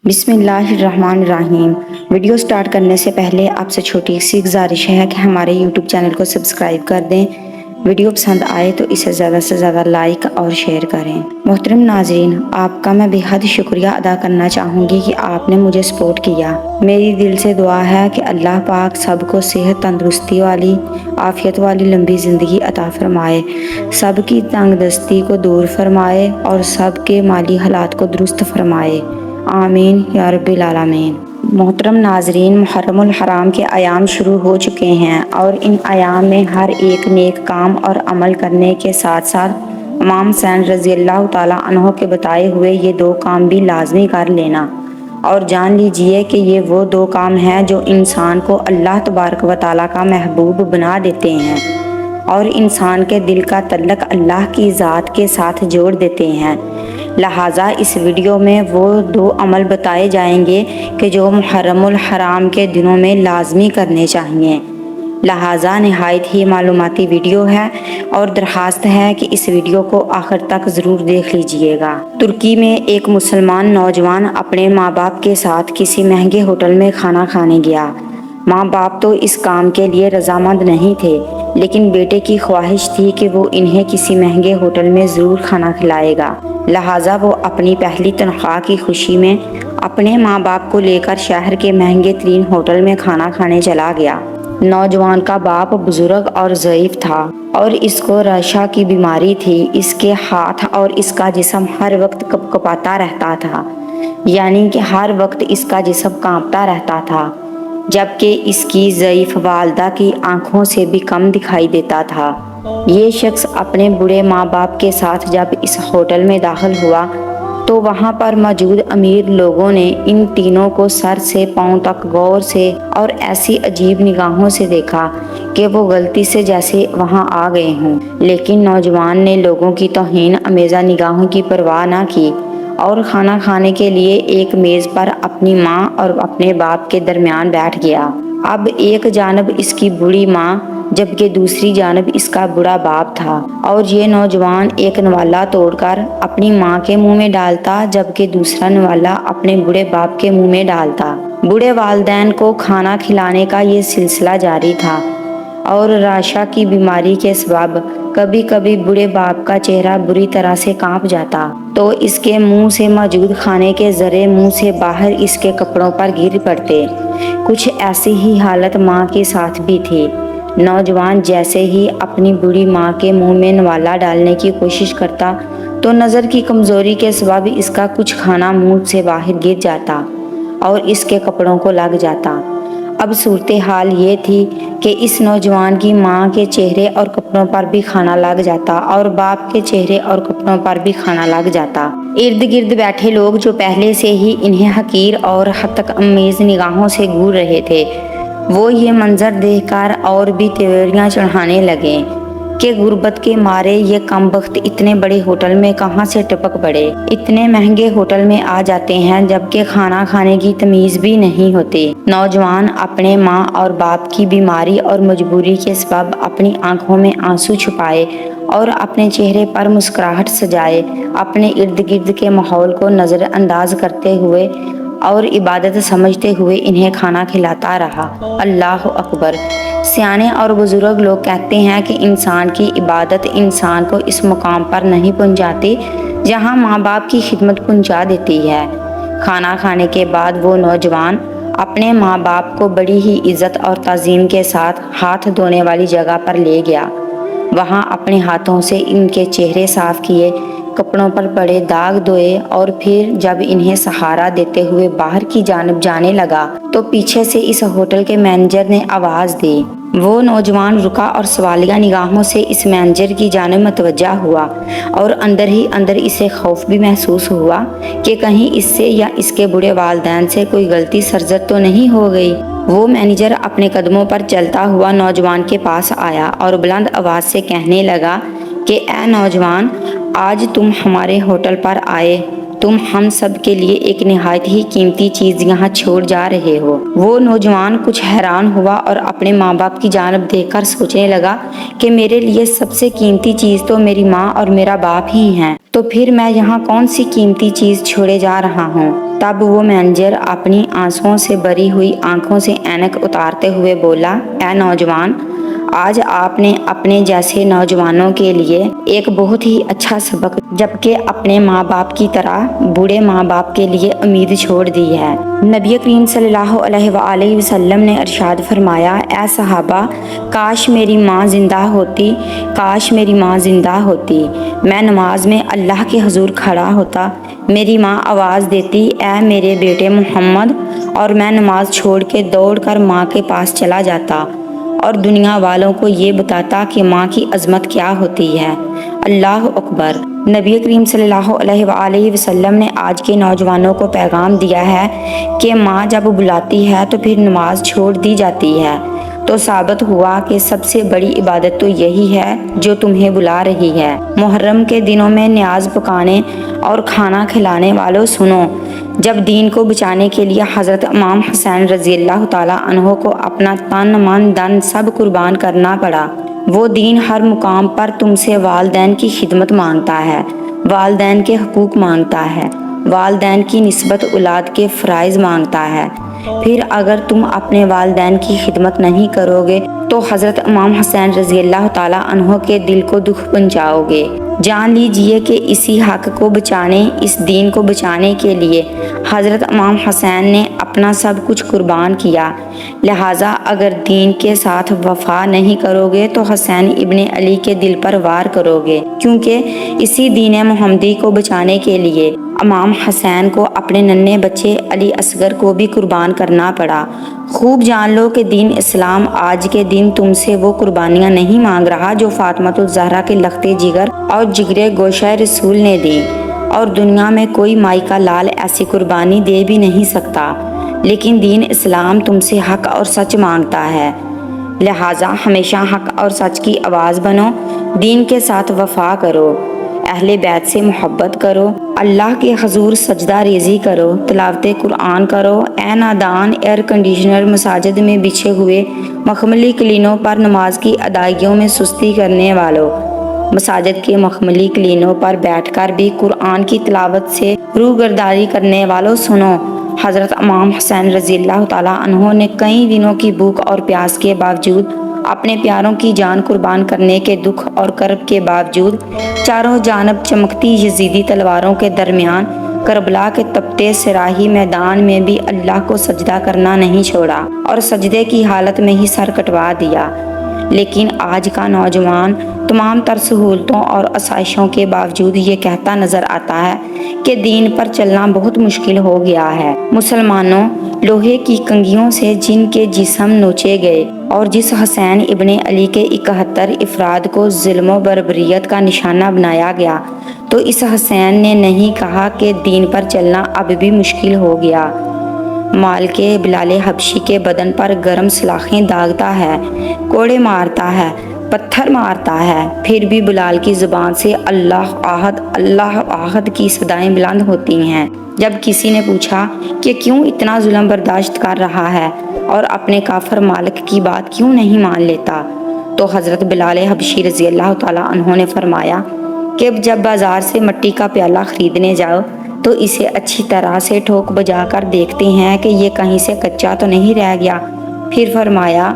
بسم اللہ الرحمن الرحیم۔ ویڈیو سٹارٹ کرنے سے پہلے آپ سے چھوٹی سی گزارش ہے کہ ہمارے یوٹیوب چینل کو سبسکرائب کر دیں۔ ویڈیو پسند آئے تو اسے زیادہ سے زیادہ لائک اور شیئر کریں۔ محترم ناظرین، آپ کا میں بے حد شکریہ ادا کرنا چاہوں گی کہ آپ نے مجھے سپورٹ کیا۔ میری دل سے دعا ہے کہ اللہ پاک سب کو صحت تندرستی والی، عافیت والی لمبی زندگی عطا فرمائے، سب کی تنگ دستی کو دور فرمائے اور سب کے مالی حالات کو درست فرمائے، آمین یا رب العالمین۔ محترم ناظرین، محرم الحرام کے ایام شروع ہو چکے ہیں اور ان ایام میں ہر ایک نیک کام اور عمل کرنے کے ساتھ ساتھ امام حسین رضی اللہ تعالیٰ عنہ کے بتائے ہوئے یہ دو کام بھی لازمی کر لینا، اور جان لیجئے کہ یہ وہ دو کام ہیں جو انسان کو اللہ تبارک و تعالیٰ کا محبوب بنا دیتے ہیں اور انسان کے دل کا تعلق اللہ کی ذات کے ساتھ جوڑ دیتے ہیں۔ لہٰذا اس ویڈیو میں وہ دو عمل بتائے جائیں گے کہ جو محرم الحرام کے دنوں میں لازمی کرنے چاہیے۔ لہٰذا نہایت ہی معلوماتی ویڈیو ہے اور درخواست ہے کہ اس ویڈیو کو آخر تک ضرور دیکھ لیجئے گا۔ ترکی میں ایک مسلمان نوجوان اپنے ماں باپ کے ساتھ کسی مہنگے ہوٹل میں کھانا کھانے گیا۔ ماں باپ تو اس کام کے لیے رضامند نہیں تھے، لیکن بیٹے کی خواہش تھی کہ وہ انہیں کسی مہنگے ہوٹل میں ضرور کھانا کھلائے گا۔ لہٰذا وہ اپنی پہلی تنخواہ کی خوشی میں اپنے ماں باپ کو لے کر شہر کے مہنگے ترین ہوٹل میں کھانا کھانے چلا گیا۔ نوجوان کا باپ بزرگ اور ضعیف تھا اور اس کو رشا کی بیماری تھی۔ اس کے ہاتھ اور اس کا جسم ہر وقت کپکپاتا رہتا تھا، یعنی کہ ہر وقت اس کا جسم کانپتا رہتا تھا، جبکہ اس کی ضعیف والدہ کی آنکھوں سے بھی کم دکھائی دیتا تھا۔ یہ شخص اپنے بوڑھے ماں باپ کے ساتھ جب اس ہوٹل میں داخل ہوا تو وہاں پر موجود امیر لوگوں نے ان تینوں کو سر سے پاؤں تک غور سے اور ایسی عجیب نگاہوں سے دیکھا کہ وہ غلطی سے جیسے وہاں آ گئے ہوں، لیکن نوجوان نے لوگوں کی توہین آمیزہ نگاہوں کی پرواہ نہ کی اور کھانا کھانے کے لیے ایک میز پر اپنی ماں اور اپنے باپ کے درمیان بیٹھ گیا۔ اب ایک جانب اس کی بوڑھی ماں جبکہ دوسری جانب اس کا بوڑھا باپ تھا، اور یہ نوجوان ایک نوالہ توڑ کر اپنی ماں کے منہ میں ڈالتا جبکہ دوسرا نوالہ اپنے بوڑھے باپ کے منہ میں ڈالتا۔ بوڑھے والدین کو کھانا کھلانے کا یہ سلسلہ جاری تھا اور راشا کی بیماری کے سبب کبھی کبھی بوڑھے باپ کا چہرہ بری طرح سے کانپ جاتا تو اس کے منہ سے موجود کھانے کے ذرے منہ سے باہر اس کے کپڑوں پر گر پڑتے۔ کچھ ایسی ہی حالت ماں کے ساتھ بھی تھی۔ نوجوان جیسے ہی اپنی بوڑھی ماں کے منہ میں نوالا ڈالنے کی کوشش کرتا تو نظر کی کمزوری کے سبب اس کا کچھ کھانا منہ سے باہر گر جاتا اور اس کے کپڑوں کو لگ جاتا۔ اب صورتحال یہ تھی کہ اس نوجوان کی ماں کے چہرے اور کپڑوں پر بھی کھانا لگ جاتا اور باپ کے چہرے اور کپڑوں پر بھی کھانا لگ جاتا۔ ارد گرد بیٹھے لوگ جو پہلے سے ہی انہیں حقیر اور ہتک امیز نگاہوں سے گھور رہے تھے، وہ یہ منظر دیکھ کر اور بھی تیوریاں چڑھانے لگے کہ غربت کے مارے یہ کم بخت اتنے بڑے ہوٹل میں کہاں سے ٹپک پڑے، اتنے مہنگے ہوٹل میں آ جاتے ہیں جبکہ کھانا کھانے کی تمیز بھی نہیں ہوتی۔ نوجوان اپنے ماں اور باپ کی بیماری اور مجبوری کے سبب اپنی آنکھوں میں آنسو چھپائے اور اپنے چہرے پر مسکراہٹ سجائے اپنے ارد گرد کے ماحول کو نظر انداز کرتے ہوئے اور عبادت سمجھتے ہوئے انہیں کھانا کھلاتا رہا۔ اللہ اکبر۔ سیانے اور بزرگ لوگ کہتے ہیں کہ انسان کی عبادت انسان کو اس مقام پر نہیں پہنچاتی جہاں ماں باپ کی خدمت پہنچا دیتی ہے۔ کھانا کھانے کے بعد وہ نوجوان اپنے ماں باپ کو بڑی ہی عزت اور تعظیم کے ساتھ ہاتھ دھونے والی جگہ پر لے گیا۔ وہاں اپنے ہاتھوں سے ان کے چہرے صاف کیے، کپڑوں پر پڑے داغ دھوئے اور پھر جب انہیں سہارا دیتے ہوئے باہر کی جانب جانے لگا تو پیچھے سے اس ہوٹل کے مینیجر نے آواز دی۔ وہ نوجوان رکا اور سوالیہ نگاہوں سے اس مینیجر کی جانب متوجہ ہوا اور اندر ہی اندر اسے خوف بھی محسوس ہوا کہ کہیں اس سے یا اس کے بوڑھے والدین سے کوئی غلطی سرزد تو نہیں ہو گئی۔ وہ مینیجر اپنے قدموں پر چلتا ہوا نوجوان کے پاس آیا اور بلند آواز سے کہنے لگا کہ اے نوجوان، آج تم ہمارے ہوٹل پر آئے تم ہم سب کے لیے ایک نہایت ہی قیمتی چیز یہاں چھوڑ جا رہے ہو۔ وہ نوجوان کچھ حیران ہوا اور اپنے ماں باپ کی جانب دیکھ کر سوچنے لگا کہ میرے لیے سب سے قیمتی چیز تو میری ماں اور میرا باپ ہی ہیں، تو پھر میں یہاں کون سی قیمتی چیز چھوڑے جا رہا ہوں۔ تب وہ مینیجر اپنی آنسوؤں سے بھری ہوئی آنکھوں سے اینک اتارتے ہوئے بولا، اے نوجوان، آج آپ نے اپنے جیسے نوجوانوں کے لیے ایک بہت ہی اچھا سبق، جبکہ اپنے ماں باپ کی طرح بوڑھے ماں باپ کے لیے امید چھوڑ دی ہے۔ نبی کریم صلی اللہ علیہ وآلہ وسلم نے ارشاد فرمایا، اے صحابہ، کاش میری ماں زندہ ہوتی، کاش میری ماں زندہ ہوتی، میں نماز میں اللہ کے حضور کھڑا ہوتا، میری ماں آواز دیتی، اے میرے بیٹے محمد، اور میں نماز چھوڑ کے دوڑ کر ماں کے پاس چلا جاتا اور دنیا والوں کو یہ بتاتا کہ ماں کی عظمت کیا ہوتی ہے۔ اللہ اکبر۔ نبی کریم صلی اللہ علیہ وآلہ وسلم نے آج کے نوجوانوں کو پیغام دیا ہے کہ ماں جب بلاتی ہے تو پھر نماز چھوڑ دی جاتی ہے، تو ثابت ہوا کہ سب سے بڑی عبادت تو یہی ہے جو تمہیں بلا رہی ہے۔ محرم کے دنوں میں نیاز پکانے اور کھانا کھلانے والوں سنو، جب دین کو بچانے کے لیے حضرت امام حسین رضی اللہ تعالیٰ عنہ کو اپنا تن من دھن سب قربان کرنا پڑا، وہ دین ہر مقام پر تم سے والدین کی خدمت مانگتا ہے، والدین کے حقوق مانگتا ہے، والدین کی نسبت اولاد کے فرائض مانگتا ہے۔ پھر اگر تم اپنے والدین کی خدمت نہیں کرو گے تو حضرت امام حسین رضی اللہ تعالیٰ عنہ کے دل کو دکھ پہنچاؤ گے۔ جان لیجئے کہ اسی حق کو بچانے، اس دین کو بچانے کے لیے حضرت امام حسین نے اپنا سب کچھ قربان کیا، لہٰذا اگر دین کے ساتھ وفا نہیں کرو گے تو حسین ابن علی کے دل پر وار کرو گے، کیونکہ اسی دین محمدی کو بچانے کے لیے امام حسین کو اپنے ننھے بچے علی اصغر کو بھی قربان کرنا پڑا۔ خوب جان لو کہ دین اسلام آج کے دن تم سے وہ قربانیاں نہیں مانگ رہا جو فاطمۃ الزہرا کے لختے جگر اور جگرے گوشہ رسول نے دی، اور دنیا میں کوئی مائی کا لال ایسی قربانی دے بھی نہیں سکتا، لیکن دین اسلام تم سے حق اور سچ مانگتا ہے، لہٰذا ہمیشہ حق اور سچ کی آواز بنو، دین کے ساتھ وفا کرو، اہل بیت سے محبت کرو، اللہ کے حضور سجدہ ریزی کرو، تلاوت قرآن کرو۔ اے نادان، ایئر کنڈیشنر مساجد میں بچھے ہوئے مخملی قلینوں پر نماز کی ادائیگیوں میں سستی کرنے والوں، مساجد کے مخملی قلینوں پر بیٹھ کر بھی قرآن کی تلاوت سے روگردانی کرنے والوں، سنو، حضرت امام حسین رضی اللہ تعالیٰ عنہ نے کئی دنوں کی بھوک اور پیاس کے باوجود، اپنے پیاروں کی جان قربان کرنے کے دکھ اور کرب کے باوجود، چاروں جانب چمکتی یزیدی تلواروں کے درمیان کربلا کے تپتے صراحی میدان میں بھی اللہ کو سجدہ کرنا نہیں چھوڑا اور سجدے کی حالت میں ہی سر کٹوا دیا۔ لیکن آج کا نوجوان تمام تر سہولتوں اور آسائشوں کے باوجود یہ کہتا نظر آتا ہے کہ دین پر چلنا بہت مشکل ہو گیا ہے۔ مسلمانوں، لوہے کی کنگھیوں سے جن کے جسم نوچے گئے اور جس حسین ابن علی کے 71 افراد کو ظلم و بربریت کا نشانہ بنایا گیا، تو اس حسین نے نہیں کہا کہ دین پر چلنا اب بھی مشکل ہو گیا۔ مال کے بلال حبشی کے بدن پر گرم سلاخیں داغتا ہے، کوڑے مارتا ہے، پتھر مارتا ہے، پھر بھی بلال کی زبان سے اللہ احد کی صدائیں بلند ہوتی ہیں۔ جب کسی نے پوچھا کہ کیوں اتنا ظلم برداشت کر رہا ہے اور اپنے کافر مالک کی بات کیوں نہیں مان لیتا، تو حضرت بلال حبشی رضی اللہ تعالیٰ عنہ نے فرمایا کہ جب بازار سے مٹی کا پیالہ خریدنے جاؤ تو اسے اچھی طرح سے ٹھوک بجا کر دیکھتے ہیں کہ یہ کہیں سے کچا تو نہیں رہ گیا۔ پھر فرمایا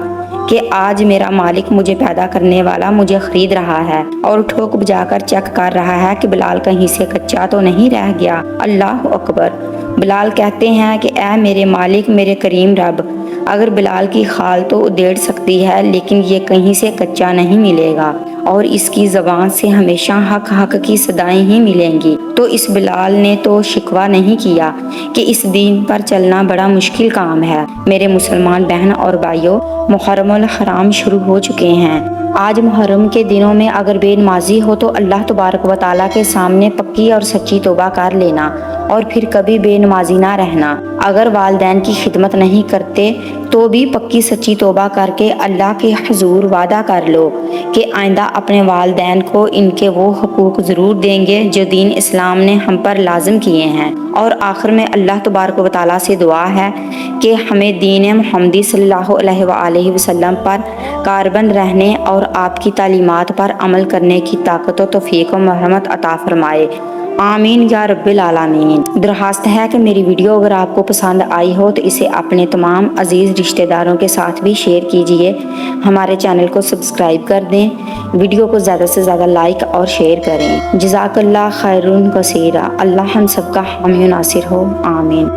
کہ آج میرا مالک، مجھے پیدا کرنے والا، مجھے خرید رہا ہے اور ٹھوک بجا کر چیک کر رہا ہے کہ بلال کہیں سے کچا تو نہیں رہ گیا۔ اللہ اکبر۔ بلال کہتے ہیں کہ اے میرے مالک، میرے کریم رب، اگر بلال کی خال تو ادھیڑ سکتی ہے لیکن یہ کہیں سے کچا نہیں ملے گا، اور اس کی زبان سے ہمیشہ حق حق کی صدائیں ہی ملیں گی۔ تو اس بلال نے تو شکوہ نہیں کیا کہ اس دین پر چلنا بڑا مشکل کام ہے۔ میرے مسلمان بہن اور بھائیوں، محرم الحرام شروع ہو چکے ہیں۔ آج محرم کے دنوں میں اگر بے نمازی ہو تو اللہ تبارک و تعالیٰ کے سامنے پکی اور سچی توبہ کر لینا اور پھر کبھی بے نمازی نہ رہنا۔ اگر والدین کی خدمت نہیں کرتے تو بھی پکی سچی توبہ کر کے اللہ کے حضور وعدہ کر لو کہ آئندہ اپنے والدین کو ان کے وہ حقوق ضرور دیں گے جو دین اسلام نے ہم پر لازم کیے ہیں۔ اور آخر میں اللہ تبارک و تعالیٰ سے دعا ہے کہ ہمیں دین محمدی صلی اللہ علیہ وآلہ وسلم پر کاربند رہنے اور آپ کی تعلیمات پر عمل کرنے کی طاقت و توفیق و مرحمت عطا فرمائے، آمین یا رب العالمین۔ درخواست ہے کہ میری ویڈیو اگر آپ کو پسند آئی ہو تو اسے اپنے تمام عزیز رشتہ داروں کے ساتھ بھی شیئر کیجیے، ہمارے چینل کو سبسکرائب کر دیں، ویڈیو کو زیادہ سے زیادہ لائک اور شیئر کریں۔ جزاک اللہ خیرن کثیرا، اللہ ہم سب کا حامی و ناصر ہو، آمین۔